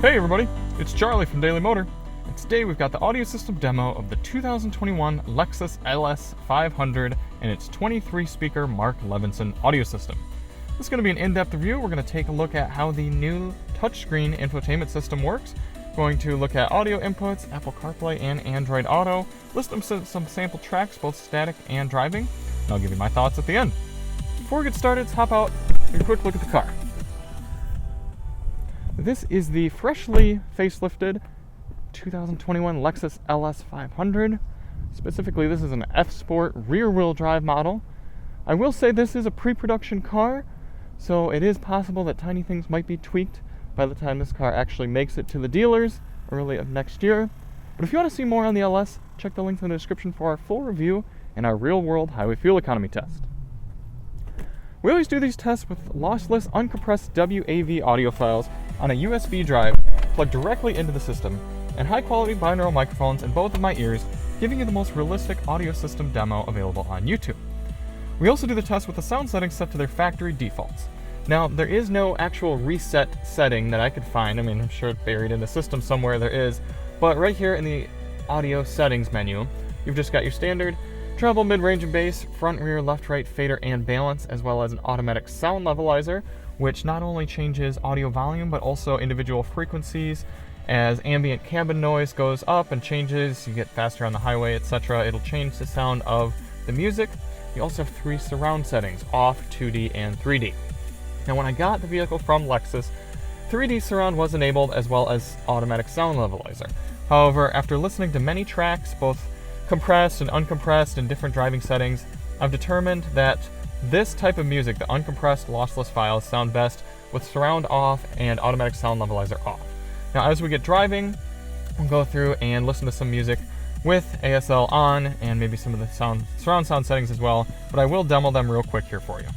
Hey everybody, it's Charlie from Daily Motor, and today we've got the audio system demo of the 2021 Lexus LS 500 and its 23-speaker Mark Levinson audio system. This is going to be an in-depth review. We're going to take a look at how the new touchscreen infotainment system works, going to look at audio inputs, Apple CarPlay, and Android Auto, list some sample tracks, both static and driving, and I'll give you my thoughts at the end. Before we get started, let's hop out and a quick look at the car. This is the freshly facelifted 2021 Lexus LS 500. Specifically, this is an F-Sport rear-wheel drive model. I will say this is a pre-production car, so it is possible that tiny things might be tweaked by the time this car actually makes it to the dealers early of next year. But if you want to see more on the LS, check the link in the description for our full review and our real-world highway fuel economy test. We always do these tests with lossless, uncompressed WAV audio files on a USB drive plugged directly into the system, and high-quality binaural microphones in both of my ears, giving you the most realistic audio system demo available on YouTube. We also do the test with the sound settings set to their factory defaults. Now, there is no actual reset setting that I could find. I mean, I'm sure buried in the system somewhere there is, but right here in the audio settings menu, you've just got your standard treble, mid-range, and bass, front, rear, left, right, fader, and balance, as well as an automatic sound levelizer, which not only changes audio volume, but also individual frequencies. As ambient cabin noise goes up and changes, you get faster on the highway, etc., it'll change the sound of the music. You also have 3 surround settings, off, 2D, and 3D. Now, when I got the vehicle from Lexus, 3D surround was enabled, as well as automatic sound levelizer. However, after listening to many tracks, both compressed and uncompressed in different driving settings, I've determined that this type of music, the uncompressed lossless files, sound best with surround off and automatic sound levelizer off. Now, as we get driving, we'll go through and listen to some music with ASL on and maybe some of the surround sound settings as well, but I will demo them real quick here for you.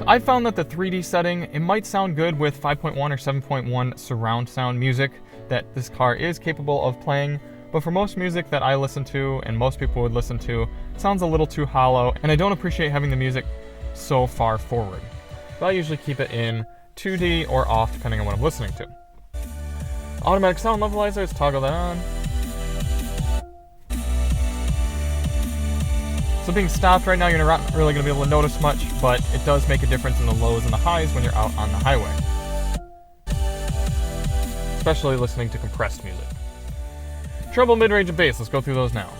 I found that the 3D setting, it might sound good with 5.1 or 7.1 surround sound music that this car is capable of playing, but for most music that I listen to and most people would listen to, it sounds a little too hollow, and I don't appreciate having the music so far forward. So I usually keep it in 2D or off depending on what I'm listening to. Automatic sound levelizer, let's toggle that on. So being stopped right now, you're not really going to be able to notice much, but it does make a difference in the lows and the highs when you're out on the highway. Especially listening to compressed music. Treble, mid-range, and bass, let's go through those now.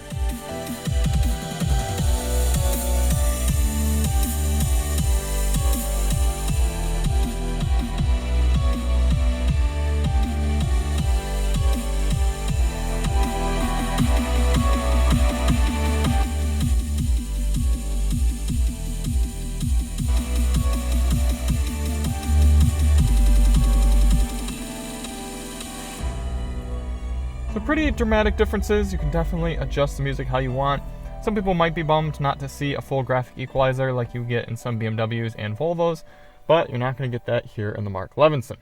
So pretty dramatic differences. You can definitely adjust the music how you want. Some people might be bummed not to see a full graphic equalizer like you get in some BMWs and Volvos, but you're not going to get that here in the Mark Levinson.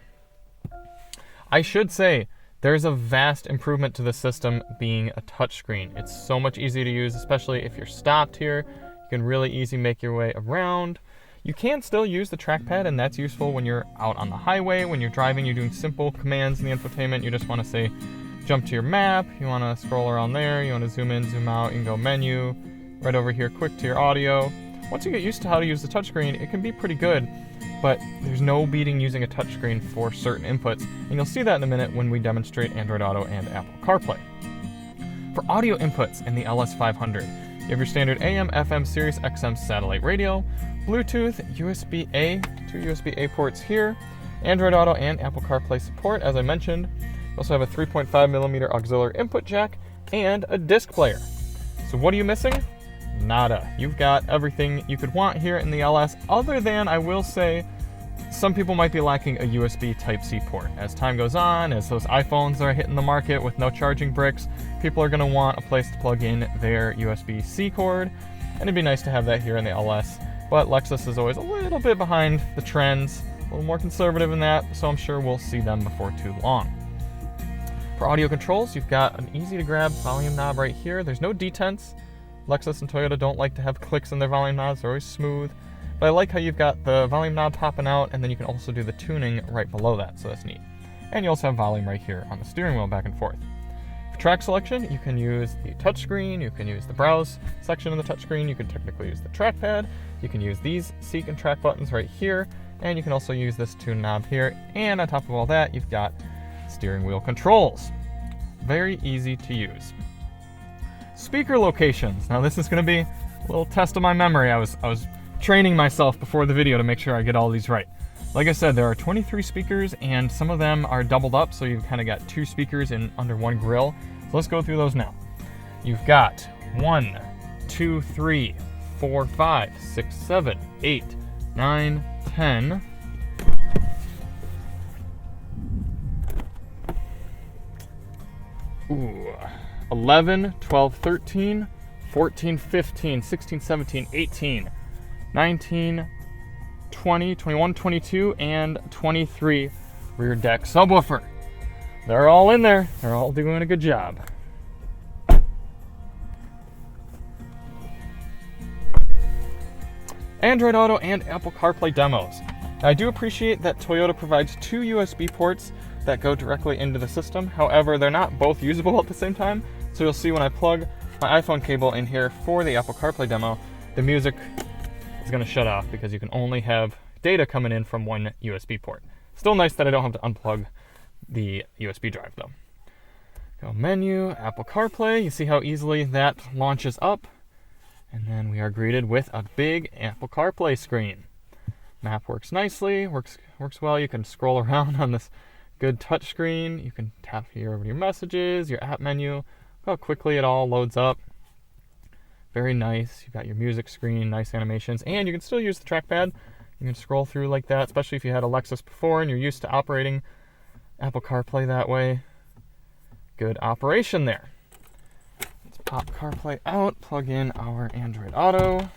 I should say, there's a vast improvement to the system being a touchscreen. It's so much easier to use, especially if you're stopped here. You can really easy make your way around. You can still use the trackpad, and that's useful when you're out on the highway, when you're driving, you're doing simple commands in the infotainment. You just want to say, jump to your map, you want to scroll around there, you want to zoom in, zoom out, you can go menu, right over here, quick to your audio. Once you get used to how to use the touchscreen, it can be pretty good, but there's no beating using a touchscreen for certain inputs, and you'll see that in a minute when we demonstrate Android Auto and Apple CarPlay. For audio inputs in the LS 500, you have your standard AM, FM, Sirius XM satellite radio, Bluetooth, USB-A, 2 USB-A ports here, Android Auto and Apple CarPlay support, as I mentioned. You also have a 3.5mm auxiliary input jack and a disc player. So what are you missing? Nada. You've got everything you could want here in the LS, other than, I will say, some people might be lacking a USB Type-C port. As time goes on, as those iPhones are hitting the market with no charging bricks, people are going to want a place to plug in their USB-C cord, and it'd be nice to have that here in the LS. But Lexus is always a little bit behind the trends, a little more conservative in that, so I'm sure we'll see them before too long. For audio controls, you've got an easy to grab volume knob right here. There's no detents. Lexus and Toyota don't like to have clicks in their volume knobs, they're always smooth. But I like how you've got the volume knob popping out, and then you can also do the tuning right below that, so that's neat. And you also have volume right here on the steering wheel back and forth. For track selection, you can use the touchscreen, you can use the browse section of the touchscreen, you can technically use the trackpad, you can use these seek and track buttons right here, and you can also use this tune knob here. And on top of all that, you've got steering wheel controls. Very easy to use. Speaker locations. Now this is going to be a little test of my memory. I was training myself before the video to make sure I get all these right. Like I said, there are 23 speakers, and some of them are doubled up, so you've kind of got 2 speakers in under one grill. So let's go through those now. You've got 1, 2, 3, 4, 5, 6, 7, 8, 9, 10. Ooh, 11, 12, 13, 14, 15, 16, 17, 18, 19, 20, 21, 22, and 23 rear deck subwoofer. They're all in there. They're all doing a good job. Android Auto and Apple CarPlay demos. Now, I do appreciate that Toyota provides 2 USB ports that go directly into the system. However, they're not both usable at the same time. So you'll see when I plug my iPhone cable in here for the Apple CarPlay demo, the music is going to shut off because you can only have data coming in from one USB port. Still nice that I don't have to unplug the USB drive though. Go menu, Apple CarPlay. You see how easily that launches up. And then we are greeted with a big Apple CarPlay screen. Map works nicely, works well. You can scroll around on this good touch screen. You can tap here over your messages, your app menu. Look how quickly it all loads up. Very nice. You've got your music screen, nice animations, and you can still use the trackpad. You can scroll through like that, especially if you had a Lexus before and you're used to operating Apple CarPlay that way. Good operation there. Let's pop CarPlay out, plug in our Android Auto.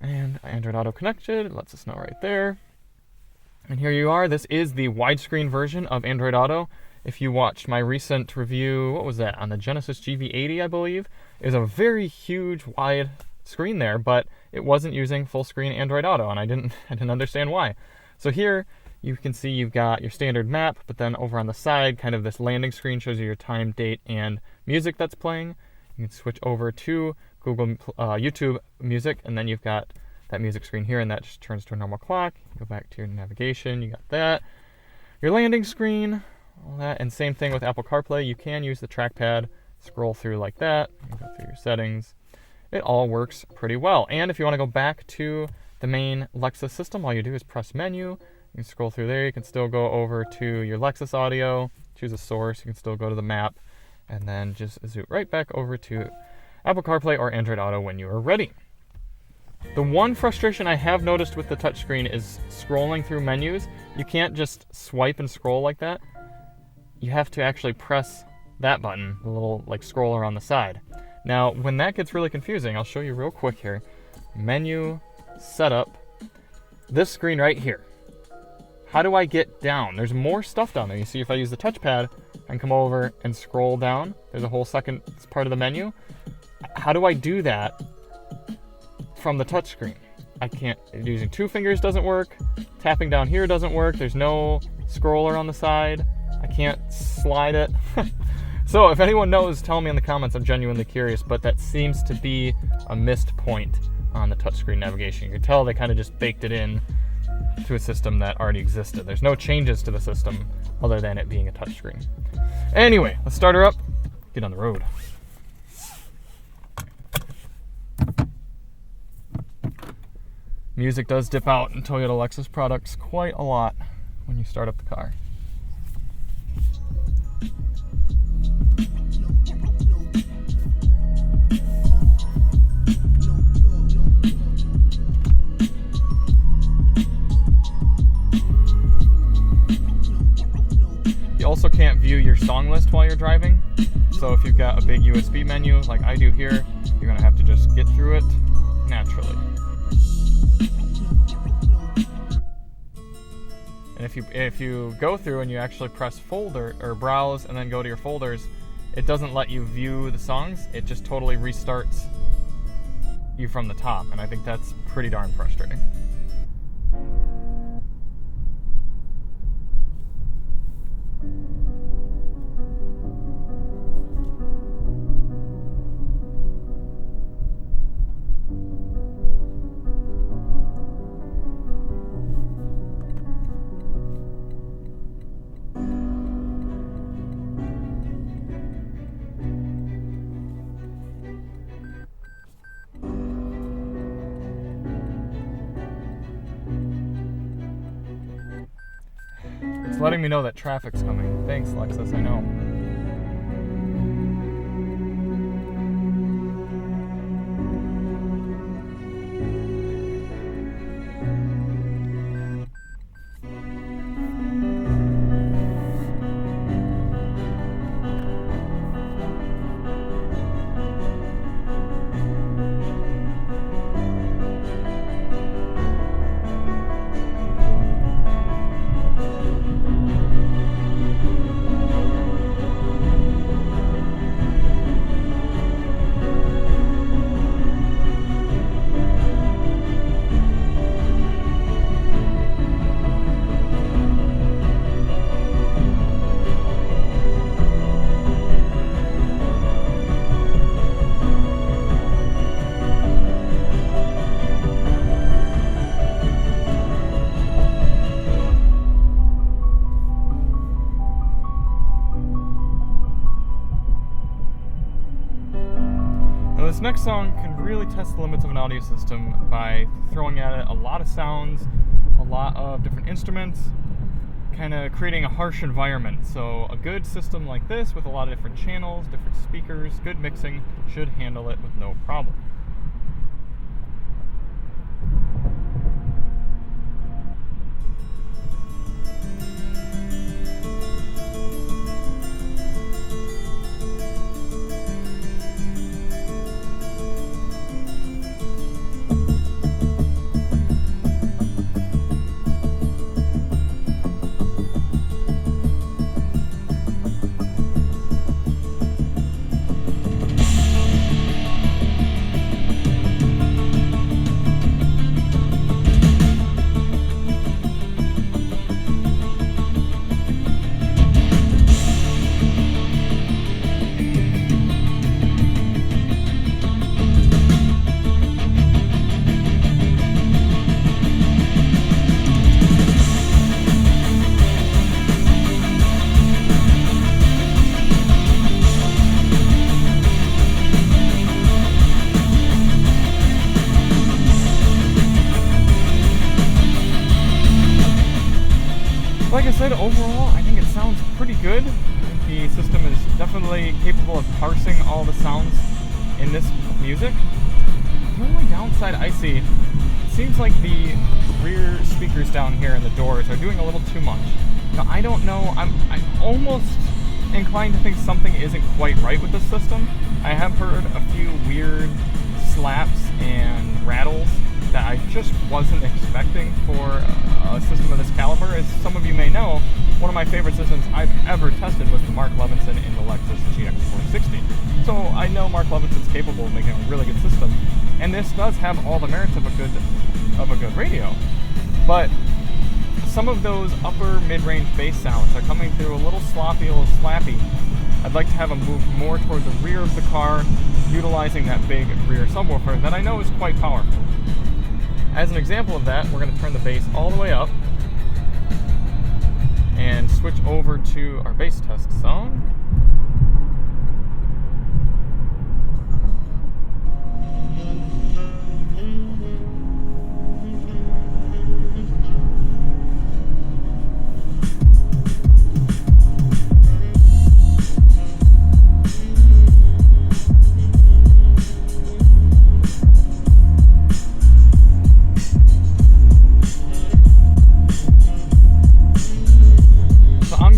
And Android Auto connected, it lets us know right there. And here you are. This is the widescreen version of Android Auto. If you watched my recent review, what was that, on the Genesis GV80, I believe, it was a very huge wide screen there, but it wasn't using full screen Android Auto, and I didn't understand why. So here you can see you've got your standard map, but then over on the side, kind of this landing screen shows you your time, date, and music that's playing. You can switch over to Google YouTube Music, and then you've got that music screen here, and that just turns to a normal clock. You go back to your navigation, you got that. Your landing screen, all that, and same thing with Apple CarPlay. You can use the trackpad, scroll through like that, you go through your settings. It all works pretty well. And if you want to go back to the main Lexus system, all you do is press menu. You can scroll through there. You can still go over to your Lexus audio, choose a source. You can still go to the map, and then just zoom right back over to Apple CarPlay or Android Auto when you are ready. The one frustration I have noticed with the touchscreen is scrolling through menus. You can't just swipe and scroll like that. You have to actually press that button, the little like scroller on the side. Now, when that gets really confusing, I'll show you real quick here. Menu, setup, this screen right here. How do I get down? There's more stuff down there. You see, if I use the touchpad, I can come over and scroll down. There's a whole second part of the menu. How do I do that from the touchscreen? I can't. Using 2 fingers doesn't work. Tapping down here doesn't work. There's no scroller on the side. I can't slide it. So if anyone knows, tell me in the comments. I'm genuinely curious, but that seems to be a missed point on the touchscreen navigation. You can tell they kind of just baked it in to a system that already existed. There's no changes to the system other than it being a touchscreen. Anyway, let's start her up, get on the road. Music does dip out in Toyota Lexus products quite a lot when you start up the car. You also can't view your song list while you're driving. So if you've got a big USB menu like I do here, you're gonna have to just get through it naturally. And if you go through and you actually press folder or browse and then go to your folders, it doesn't let you view the songs. It just totally restarts you from the top, and I think that's pretty darn frustrating. It's letting me know that traffic's coming. Thanks, Lexus, I know. This next song can really test the limits of an audio system by throwing at it a lot of sounds, a lot of different instruments, kind of creating a harsh environment. So a good system like this with a lot of different channels, different speakers, good mixing should handle it with no problem. Like I said, overall, I think it sounds pretty good. The system is definitely capable of parsing all the sounds in this music. The only downside I see, it seems like the rear speakers down here and the doors are doing a little too much. Now, I don't know, I'm almost inclined to think something isn't quite right with this system. I have heard a few weird slaps and rattles that I just wasn't expecting for a system of this caliber. As some of you may know, one of my favorite systems I've ever tested was the Mark Levinson in the Lexus GX460. So I know Mark Levinson's capable of making a really good system, and this does have all the merits of a good radio. But some of those upper mid-range bass sounds are coming through a little sloppy, a little slappy. I'd like to have them move more toward the rear of the car, utilizing that big rear subwoofer that I know is quite powerful. As an example of that, we're going to turn the bass all the way up and switch over to our bass test song.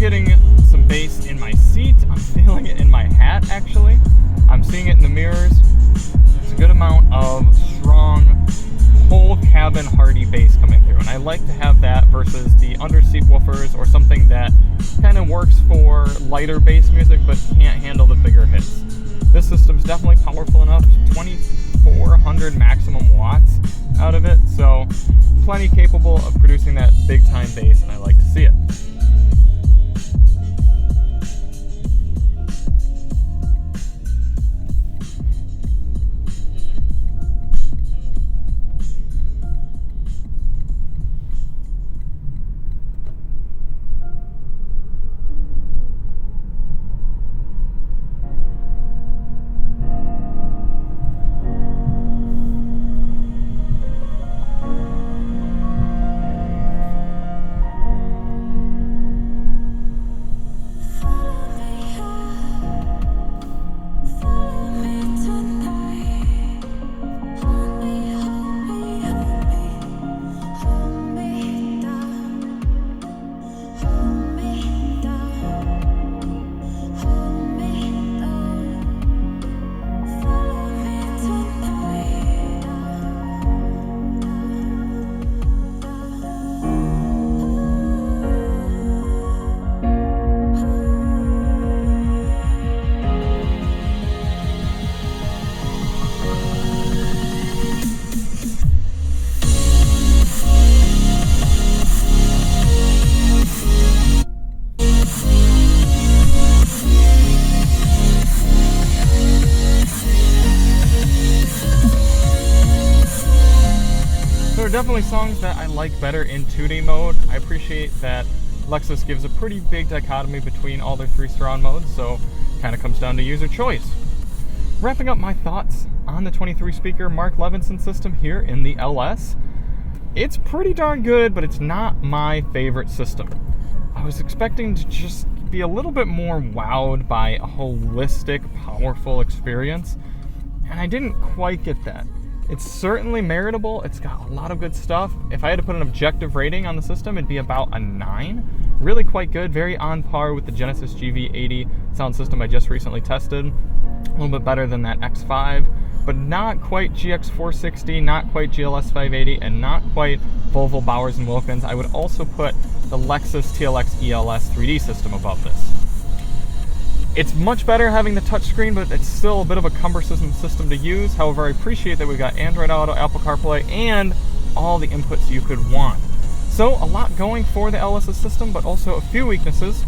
Getting some bass in my seat. I'm feeling it in my hat, actually. I'm seeing it in the mirrors. It's a good amount of strong, whole cabin hearty bass coming through, and I like to have that versus the under-seat woofers or something that kind of works for lighter bass music but can't handle the bigger hits. This system's definitely powerful enough, 2400 maximum watts out of it, so plenty capable of producing that big-time bass, and I like to see it. There are definitely songs that I like better in 2D mode. I appreciate that Lexus gives a pretty big dichotomy between all their 3 surround modes, so kind of comes down to user choice. Wrapping up my thoughts on the 23 speaker Mark Levinson system here in the LS. It's pretty darn good, but it's not my favorite system. I was expecting to just be a little bit more wowed by a holistic, powerful experience, and I didn't quite get that. It's certainly meritable. It's got a lot of good stuff. If I had to put an objective rating on the system, it'd be about a 9. Really quite good, very on par with the Genesis GV80 sound system I just recently tested. A little bit better than that X5, but not quite GX460, not quite GLS 580, and not quite Volvo Bowers & Wilkins. I would also put the Lexus TLX ELS 3D system above this. It's much better having the touchscreen, but it's still a bit of a cumbersome system to use. However, I appreciate that we've got Android Auto, Apple CarPlay, and all the inputs you could want. So a lot going for the LS system, but also a few weaknesses.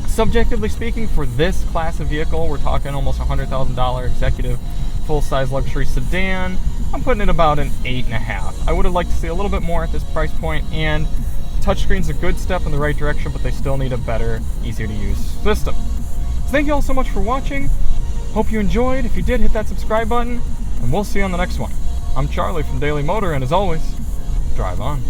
Subjectively speaking, for this class of vehicle, we're talking almost $100,000 executive full-size luxury sedan. I'm putting it about an 8.5. I would have liked to see a little bit more at this price point, and touchscreen's a good step in the right direction, but they still need a better, easier to use system. So thank you all so much for watching. Hope you enjoyed. If you did, hit that subscribe button, and we'll see you on the next one. I'm Charlie from Daily Motor, and as always, drive on.